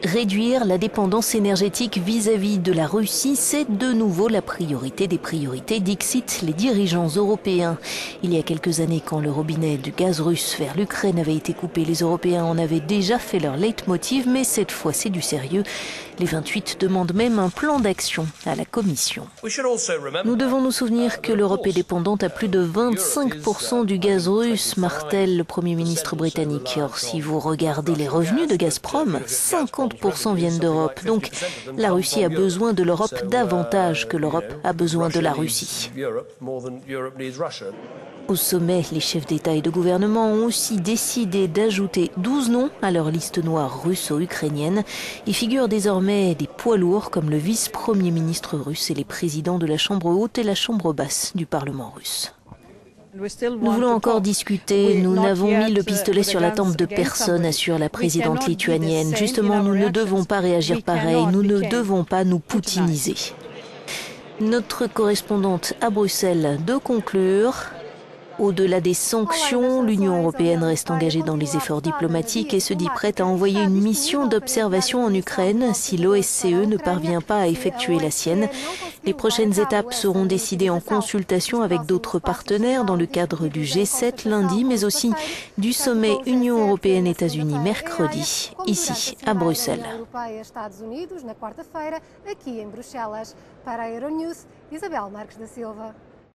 Réduire la dépendance énergétique vis-à-vis de la Russie, c'est de nouveau la priorité des priorités, dixit les dirigeants européens. Il y a quelques années, quand le robinet du gaz russe vers l'Ukraine avait été coupé, les Européens en avaient déjà fait leur leitmotiv, mais cette fois c'est du sérieux. Les 28 demandent même un plan d'action à la Commission. Nous devons nous souvenir que l'Europe est dépendante à plus de 25% du gaz russe, martèle le Premier ministre britannique. Or, si vous regardez les revenus de Gazprom, 50% viennent d'Europe. Donc, la Russie a besoin de l'Europe davantage que l'Europe a besoin de la Russie. Au sommet, les chefs d'État et de gouvernement ont aussi décidé d'ajouter 12 noms à leur liste noire russo-ukrainienne. Y figurent désormais des poids lourds comme le vice-premier ministre russe et les présidents de la Chambre haute et la Chambre basse du Parlement russe. Nous voulons encore discuter, nous n'avons mis le pistolet sur la tempe de personne, assure la présidente lituanienne. Justement, nous ne devons pas réagir pareil, nous ne devons pas nous poutiniser. Notre correspondante à Bruxelles de conclure. Au-delà des sanctions, l'Union européenne reste engagée dans les efforts diplomatiques et se dit prête à envoyer une mission d'observation en Ukraine si l'OSCE ne parvient pas à effectuer la sienne. Les prochaines étapes seront décidées en consultation avec d'autres partenaires dans le cadre du G7 lundi, mais aussi du sommet Union européenne-États-Unis mercredi, ici à Bruxelles. Para a Euronews, Isabel Marques da Silva.